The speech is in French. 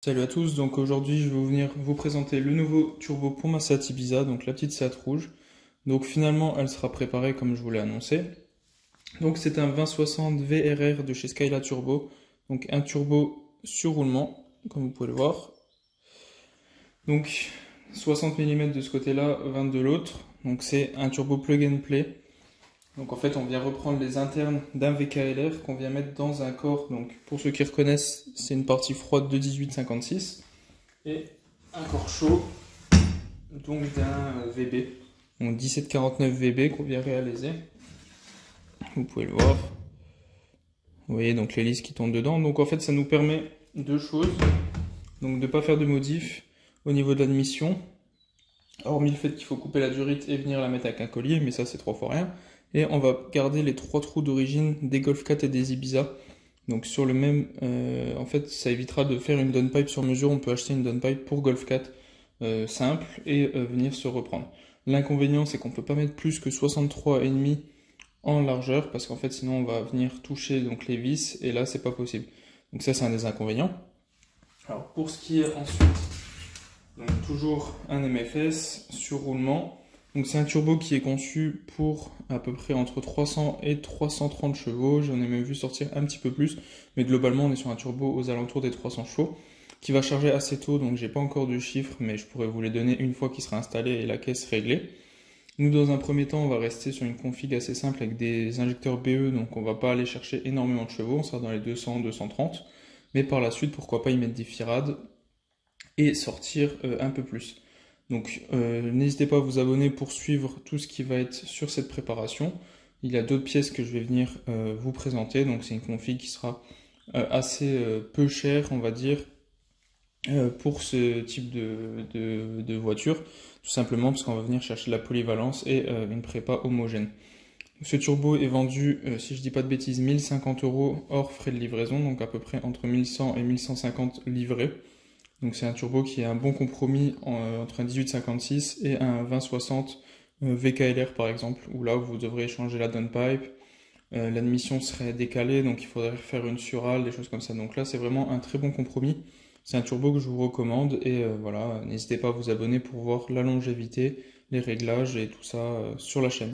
Salut à tous, donc aujourd'hui je vais venir vous présenter le nouveau turbo pour ma Seat Ibiza, donc la petite Seat rouge. Donc finalement elle sera préparée comme je vous l'ai annoncé. Donc c'est un 2060 VRR de chez Skyla Turbo, donc un turbo sur roulement, comme vous pouvez le voir. Donc 60 mm de ce côté-là, 20 de l'autre, donc c'est un turbo plug and play. Donc en fait on vient reprendre les internes d'un VKLR qu'on vient mettre dans un corps, donc pour ceux qui reconnaissent c'est une partie froide de 1856 et un corps chaud donc d'un VB, donc 1749 VB qu'on vient réaliser. Vous pouvez le voir, vous voyez donc l'hélice qui tombe dedans. Donc en fait ça nous permet deux choses, donc de ne pas faire de modif au niveau de l'admission, hormis le fait qu'il faut couper la durite et venir la mettre avec un collier, mais ça c'est 3 fois rien. Et on va garder les 3 trous d'origine des Golf 4 et des Ibiza. Donc sur le même, en fait ça évitera de faire une downpipe sur mesure. On peut acheter une downpipe pour Golf 4 simple et venir se reprendre. L'inconvénient c'est qu'on peut pas mettre plus que 63,5 en largeur parce qu'en fait sinon on va venir toucher donc les vis et là c'est pas possible. Donc ça c'est un des inconvénients. Alors pour ce qui est ensuite, donc toujours un MFS sur roulement. Donc c'est un turbo qui est conçu pour à peu près entre 300 et 330 chevaux. J'en ai même vu sortir un petit peu plus, mais globalement on est sur un turbo aux alentours des 300 chevaux, qui va charger assez tôt, donc j'ai pas encore de chiffres, mais je pourrais vous les donner une fois qu'il sera installé et la caisse réglée. Nous dans un premier temps on va rester sur une config assez simple avec des injecteurs BE, donc on va pas aller chercher énormément de chevaux, on sera dans les 200-230, mais par la suite pourquoi pas y mettre des firades et sortir un peu plus. Donc n'hésitez pas à vous abonner pour suivre tout ce qui va être sur cette préparation. Il y a d'autres pièces que je vais venir vous présenter, donc c'est une config qui sera assez peu chère, on va dire, pour ce type de voiture, tout simplement parce qu'on va venir chercher de la polyvalence et une prépa homogène. Ce turbo est vendu, si je dis pas de bêtises, 1050 € hors frais de livraison, donc à peu près entre 1100 et 1150 livrés. Donc c'est un turbo qui est un bon compromis entre un 1856 et un 2060 VKLR par exemple, où là vous devrez changer la downpipe, l'admission serait décalée, donc il faudrait faire une surale, des choses comme ça. Donc là c'est vraiment un très bon compromis, c'est un turbo que je vous recommande et voilà, n'hésitez pas à vous abonner pour voir la longévité, les réglages et tout ça sur la chaîne.